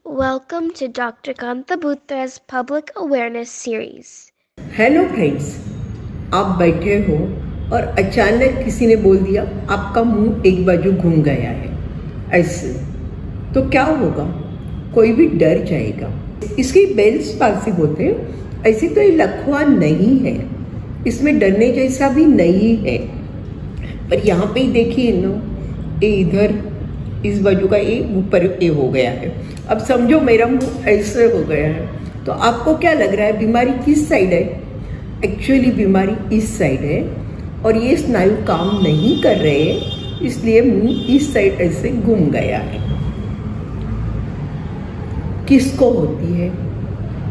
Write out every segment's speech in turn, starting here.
Welcome to Dr. Kanta Butra's Public Awareness Series. Hello friends, आप बैठे हो और अचानक किसी ने बोल दिया आपका मुंह एक बाजू घूम गया है, ऐसे तो क्या होगा? कोई भी डर जाएगा। इसकी बेल्स पाल्सी बोलते हैं। ऐसे तो ये लकवा नहीं है, इसमें डरने जैसा भी नहीं है। पर यहाँ पे देखिए ना, ये इधर इस बाजू का ये ऊपर ये हो गया है। अब समझो मेरा मुंह ऐसे हो गया है, तो आपको क्या लग रहा है बीमारी किस साइड है? एक्चुअली बीमारी इस साइड है और ये स्नायु काम नहीं कर रहे हैं, इसलिए मुंह इस साइड ऐसे घूम गया है। किसको होती है?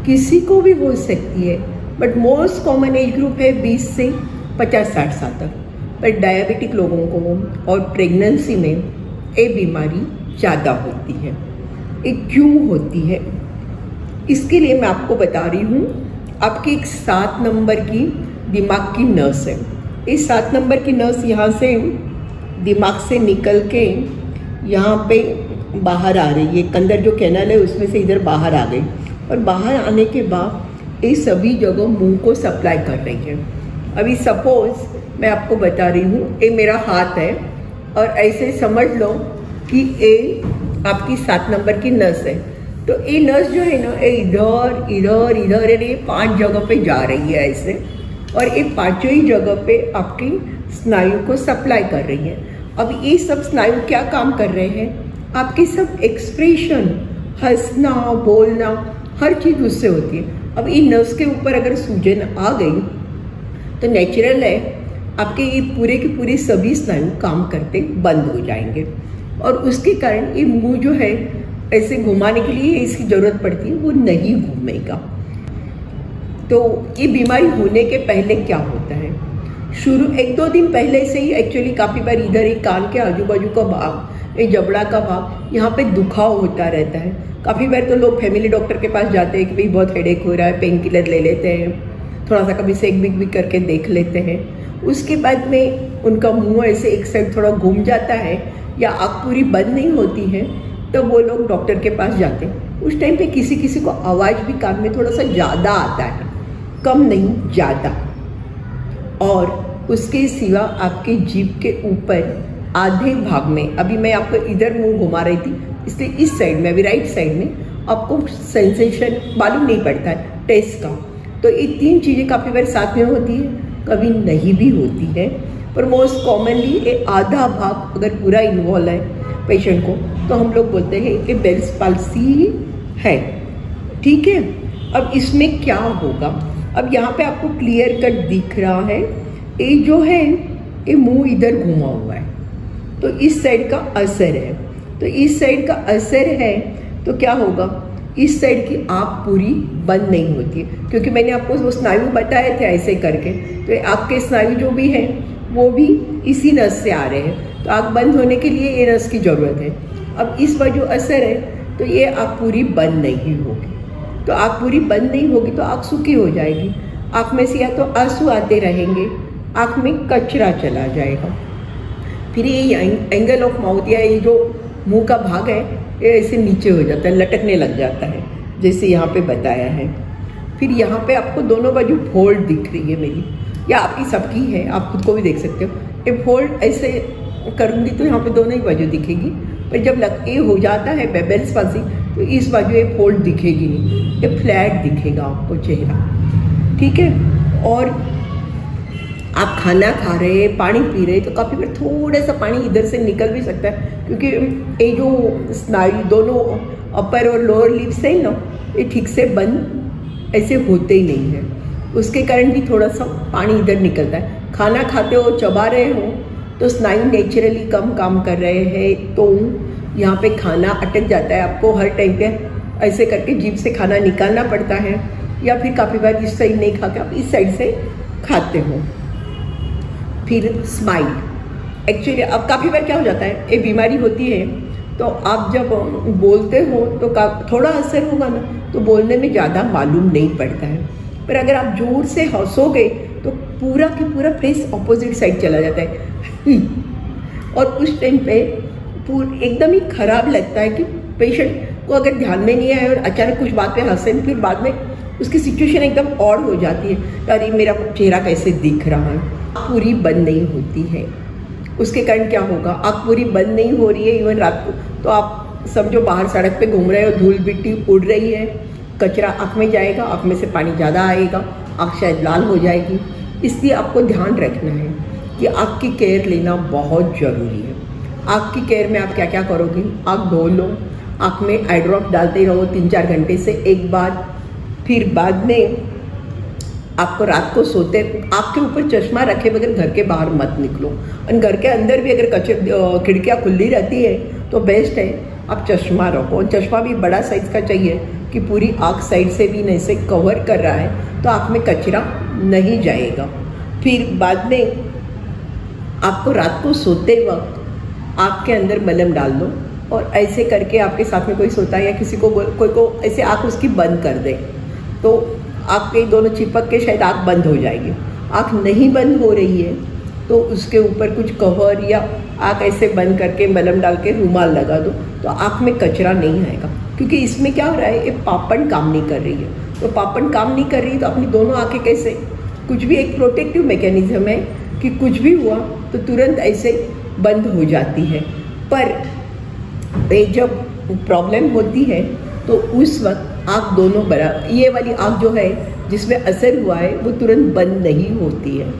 किसी को भी हो सकती है, but most common age group है 20 से 50-60 साल तक। पर डायबिटिक लोगों को और प्रेगनेंसी में ये बीमारी ज़्यादा होती है। ये क्यों होती है? इसके लिए मैं आपको बता रही हूँ। आपकी एक 7 नंबर की दिमाग की नस है। इस 7 नंबर की नस यहाँ से दिमाग से निकल के यहाँ पे बाहर आ रही है। कंदर जो कैनल है उसमें से इधर बाहर आ गई और बाहर आने के बाद ये सभी जगह मुंह को सप्लाई कर रही है। अभी सपोज मैं आपको बता रही हूँ, ये मेरा हाथ है और ऐसे समझ लो कि ये आपकी 7 नंबर की नस है। तो ये नस जो है ना, ये इधर इधर इधर ये 5 जगह पे जा रही है ऐसे, और ये 5 ही जगह पे आपकी स्नायु को सप्लाई कर रही है। अब ये सब स्नायु क्या काम कर रहे हैं? आपके सब एक्सप्रेशन, हंसना, बोलना, हर चीज़ उससे होती है। अब ये नस के ऊपर अगर सूजन आ गई तो नेचुरल है आपके ये पूरे के पूरे सभी स्नायु काम करते बंद हो जाएंगे और उसके कारण ये मुंह जो है ऐसे घुमाने के लिए इसकी ज़रूरत पड़ती है, वो नहीं घूमेगा। तो ये बीमारी होने के पहले क्या होता है? शुरू 1-2 दिन पहले से ही एक्चुअली काफ़ी बार इधर एक कान के आजू बाजू का भाग, ये जबड़ा का भाग, यहाँ पे दुखाव होता रहता है। काफ़ी बार तो लोग फैमिली डॉक्टर के पास जाते हैं कि भाई बहुत हेडेक हो रहा है, पेन किलर ले लेते हैं, थोड़ा सा कभी सेक बिक भी करके देख लेते हैं। उसके बाद में उनका मुंह ऐसे एक साइड थोड़ा घूम जाता है या आँख पूरी बंद नहीं होती है, तो वो लोग डॉक्टर के पास जाते हैं। उस टाइम पे किसी किसी को आवाज़ भी कान में थोड़ा सा ज़्यादा आता है, कम नहीं ज़्यादा। और उसके सिवा आपके जीभ के ऊपर आधे भाग में, अभी मैं आपको इधर मुंह घुमा रही थी इसलिए इस साइड में, अभी राइट साइड में आपको सेंसेशन मालूम नहीं पड़ता है टेस्ट का। तो ये 3 चीज़ें काफ़ी बार साथ में होती है, कभी नहीं भी होती है। पर मोस्ट कॉमनली ये आधा भाग अगर पूरा इन्वॉल्व है पेशेंट को, तो हम लोग बोलते हैं कि बेल्स पाल्सी है। ठीक है, अब इसमें क्या होगा? अब यहाँ पे आपको क्लियर कट दिख रहा है, ये जो है ये मुंह इधर घुमा हुआ है, तो इस साइड का असर है। तो इस साइड का असर है तो क्या होगा? इस साइड की आँख पूरी बंद नहीं होती है, क्योंकि मैंने आपको वो स्नायु बताए थे ऐसे करके। तो आपके स्नायु जो भी है वो भी इसी नस से आ रहे हैं, तो आँख बंद होने के लिए ये नस की ज़रूरत है। अब इस पर जो असर है तो ये आँख पूरी बंद नहीं होगी। तो आँख पूरी बंद नहीं होगी तो आँख सूखी हो जाएगी। आँख में से या तो आंसू आते रहेंगे, आँख में कचरा चला जाएगा। फिर ये एंगल ऑफ माउथ या ये जो मुंह का भाग है ये ऐसे नीचे हो जाता है, लटकने लग जाता है, जैसे यहाँ पे बताया है। फिर यहाँ पे आपको दोनों बाजू फोल्ड दिख रही है मेरी, या आपकी सबकी है, आप खुद को भी देख सकते हो। ये फोल्ड ऐसे करूँगी तो यहाँ पे दोनों ही बाजू दिखेगी, पर जब ये हो जाता है बेल्स पाल्सी तो इस बाजू ये फोल्ड दिखेगी नहीं, ये फ्लैट दिखेगा आपको चेहरा। ठीक है, और आप खाना खा रहे हैं, पानी पी रहे हैं, तो काफ़ी बार थोड़ा सा पानी इधर से निकल भी सकता है, क्योंकि ये जो स्नायु दोनों अपर और लोअर लिप्स है ना, ये ठीक से बंद ऐसे होते ही नहीं है। उसके कारण भी थोड़ा सा पानी इधर निकलता है। खाना खाते हो, चबा रहे हो, तो स्नायु नेचुरली कम काम कर रहे हैं, तो यहाँ पे खाना अटक जाता है। आपको हर टाइम पे ऐसे करके जीभ से खाना निकालना पड़ता है, या फिर काफ़ी बार इस साइड नहीं खा के आप इस साइड से खाते हो। फिर स्माइल, एक्चुअली अब काफ़ी बार क्या हो जाता है, ये बीमारी होती है तो आप जब बोलते हो तो थोड़ा असर होगा ना, तो बोलने में ज़्यादा मालूम नहीं पड़ता है। पर अगर आप जोर से हंसोगे तो पूरा के पूरा फेस ऑपोजिट साइड चला जाता है और उस टाइम पे एकदम ही खराब लगता है कि पेशेंट वो अगर ध्यान में नहीं आए और अचानक कुछ बात पे हंसे, फिर बाद में उसकी सिचुएशन एकदम ऑड हो जाती है, अरे मेरा चेहरा कैसे दिख रहा है, पूरी बंद नहीं होती है। उसके कारण क्या होगा, आँख पूरी बंद नहीं हो रही है इवन रात को, तो आप समझो बाहर सड़क पे घूम रहे हो, धूल मिट्टी उड़ रही है, कचरा आँख में जाएगा, आँख में से पानी ज़्यादा आएगा, आँख शायद लाल हो जाएगी। इसलिए आपको ध्यान रखना है कि आँख की केयर लेना बहुत ज़रूरी है। आँख की केयर में आप क्या क्या करोगे, आँख धो लो, आँख में आई ड्रॉप डालते रहो 3-4 घंटे से एक बार। फिर बाद में आपको रात को सोते आँख के ऊपर चश्मा रखे बगैर घर के बाहर मत निकलो, और घर के अंदर भी अगर खिड़कियाँ खुली रहती है तो बेस्ट है आप चश्मा रखो। चश्मा भी बड़ा साइज़ का चाहिए कि पूरी आँख साइड से भी नहीं से कवर कर रहा है, तो आँख में कचरा नहीं जाएगा। फिर बाद में आपको रात को सोते वक्त आँख के अंदर मलहम डाल दो, और ऐसे करके आपके साथ में कोई सोता है या किसी को कोई को ऐसे आँख उसकी बंद कर दे, तो आपके दोनों चिपक के शायद आँख बंद हो जाएगी। आँख नहीं बंद हो रही है तो उसके ऊपर कुछ कवर या आँख ऐसे बंद करके मलहम डाल के रुमाल लगा दो, तो आँख में कचरा नहीं आएगा। क्योंकि इसमें क्या हो रहा है, ये पापड़ काम नहीं कर रही है, तो पापड़ काम नहीं कर रही है तो अपनी दोनों आँखें कैसे, कुछ भी एक प्रोटेक्टिव मैकेनिज्म है कि कुछ भी हुआ तो तुरंत ऐसे बंद हो जाती है। पर ये जब प्रॉब्लम होती है तो उस वक्त आँख दोनों बराबर, ये वाली आँख जो है जिसमें असर हुआ है वो तुरंत बंद नहीं होती है,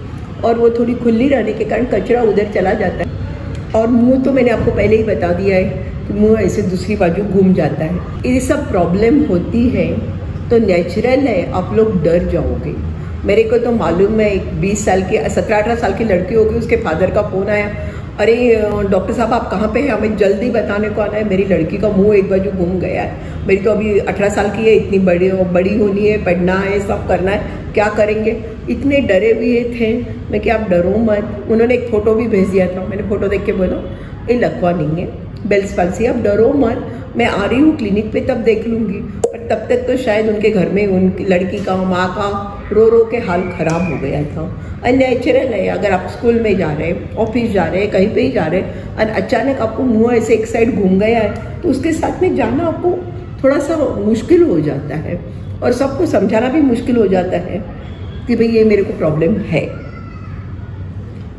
और वो थोड़ी खुली रहने के कारण कचरा उधर चला जाता है। और मुंह तो मैंने आपको पहले ही बता दिया है कि मुंह ऐसे दूसरी बाजू घूम जाता है। ये सब प्रॉब्लम होती है तो नेचुरल है, आप लोग डर जाओगे। मेरे को तो मालूम है, एक 20 साल की 17-18 साल की लड़की होगी, उसके फादर का फ़ोन आया, अरे डॉक्टर साहब आप कहाँ पे हैं, हमें जल्दी बताने को आना है, मेरी लड़की का मुंह एक बाजू घूम गया है। मेरी तो अभी 18 साल की है, इतनी बड़ी होनी है, पढ़ना है, सब करना है, क्या करेंगे। इतने डरे हुए थे मैं कि आप डरो मत। उन्होंने एक फ़ोटो भी भेज दिया था, मैंने फ़ोटो देख के बोला ये लकवा नहीं है, बेल्स पाल्सी, आप डरो मत, मैं आ रही हूँ क्लिनिक पे तब देख लूँगी। पर तब तक तो शायद उनके घर में उनकी लड़की का, माँ का रो के हाल ख़राब हो गया था। और नेचुरल है, अगर आप स्कूल में जा रहे हैं, ऑफिस जा रहे हैं, कहीं पे ही जा रहे हैं और अचानक आपको मुंह ऐसे एक साइड घूम गया है, तो उसके साथ में जाना आपको थोड़ा सा मुश्किल हो जाता है, और सबको समझाना भी मुश्किल हो जाता है कि भाई ये मेरे को प्रॉब्लम है।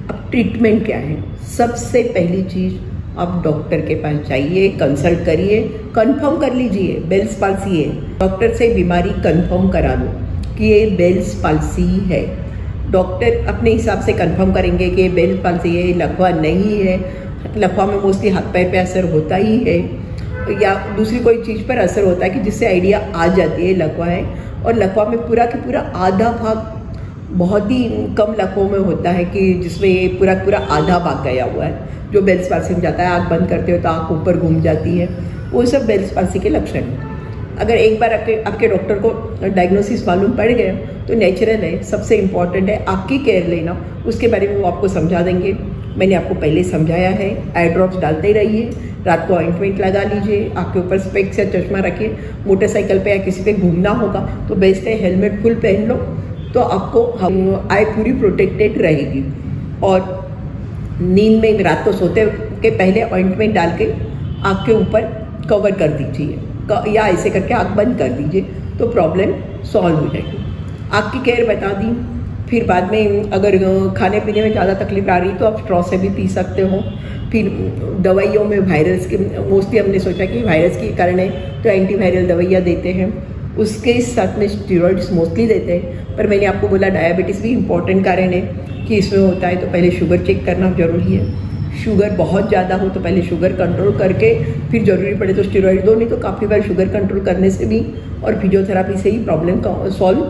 अब ट्रीटमेंट क्या है, सबसे पहली चीज़ आप डॉक्टर के पास जाइए, कंसल्ट करिए, कंफर्म कर लीजिए बेल्स पाल्सी है, डॉक्टर से बीमारी कंफर्म करा दो कि ये बेल्स पाल्सी है। डॉक्टर अपने हिसाब से कंफर्म करेंगे कि ये बेल्स पाल्सी है, लकवा नहीं है। लकवा में मोस्टली हाथ पैर पे असर होता ही है, या दूसरी कोई चीज़ पर असर होता है कि जिससे आइडिया आ जाती है लकवा है। और लकवा में पूरा कि पूरा आधा भाग, बहुत ही कम लकवों में होता है कि जिसमें ये पूरा आधा भाग गया हुआ है, जो बेल्स पाल्सी में जाता है। आँख बंद करते हो तो आँख ऊपर घूम जाती है, वो सब बेल्स पाल्सी के लक्षण हैं। अगर एक बार आपके डॉक्टर को डायग्नोसिस मालूम पड़ गया तो नेचुरल है, सबसे इम्पॉर्टेंट है आपकी केयर लेना, उसके बारे में वो आपको समझा देंगे। मैंने आपको पहले समझाया है, आई ड्रॉप्स डालते रहिए, रात को ऑइंटमेंट लगा लीजिए, आपके ऊपर स्पेक्स या चश्मा रखिए। मोटरसाइकिल पे या किसी पे घूमना होगा तो बेस्ट है हेलमेट फुल पहन लो, तो आपको आई पूरी प्रोटेक्टेड रहेगी। और नींद में रात को सोते के पहले ऑइंटमेंट डाल के आँख के ऊपर कवर कर दीजिए, या ऐसे करके आँख बंद कर दीजिए, तो प्रॉब्लम सॉल्व हो जाएगी। आँख की केयर बता दी। फिर बाद में अगर खाने पीने में ज़्यादा तकलीफ आ रही तो आप स्ट्रॉ से भी पी सकते हो। फिर दवाइयों में वायरस के, मोस्टली हमने सोचा कि वायरस के कारण है तो एंटीवायरल दवाइयाँ देते हैं, उसके साथ में स्टेरॉइड्स मोस्टली देते हैं। पर मैंने आपको बोला डायबिटीज़ भी इम्पॉर्टेंट कारण है कि इसमें होता है, तो पहले शुगर चेक करना ज़रूरी है। शुगर बहुत ज़्यादा हो तो पहले शुगर कंट्रोल करके फिर ज़रूरी पड़े तो स्टेरॉइड दो, नहीं तो काफ़ी बार शुगर कंट्रोल करने से भी और फिजियोथेरापी से ही प्रॉब्लम का सॉल्व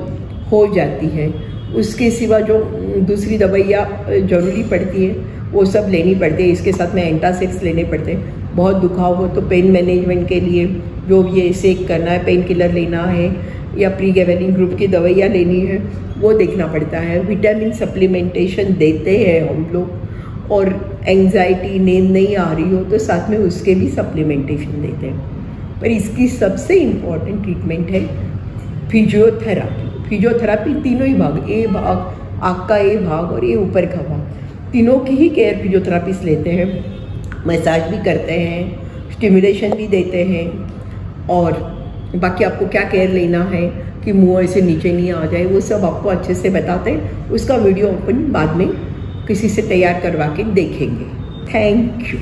हो जाती है। उसके सिवा जो दूसरी दवाइयाँ ज़रूरी पड़ती है वो सब लेनी पड़ती है, इसके साथ में एंटासिड्स लेने पड़ते हैं। बहुत दुखाव हो तो पेन मैनेजमेंट के लिए जो भी है सेक करना है, पेन किलर लेना है या प्रीगेवेलिन ग्रुप की दवाइयाँ लेनी है, वो देखना पड़ता है। विटामिन सप्लीमेंटेशन देते हैं हम लोग, और एंग्जाइटी, नींद नहीं आ रही हो तो साथ में उसके भी सप्लीमेंटेशन देते हैं। पर इसकी सबसे इम्पॉर्टेंट ट्रीटमेंट है फिजियोथेरापी। फिजियोथेरापी तीनों ही भाग, ए भाग, आँख का ए भाग और ये ऊपर का भाग, तीनों की ही केयर फिजियोथेरापिस्ट लेते हैं। मसाज भी करते हैं, स्टिमुलेशन भी देते हैं, और बाकी आपको क्या केयर लेना है कि मुंह ऐसे नीचे नहीं आ जाए, वो सब आपको अच्छे से बताते हैं। उसका वीडियो अपन बाद में किसी से तैयार करवा के देखेंगे। Thank you.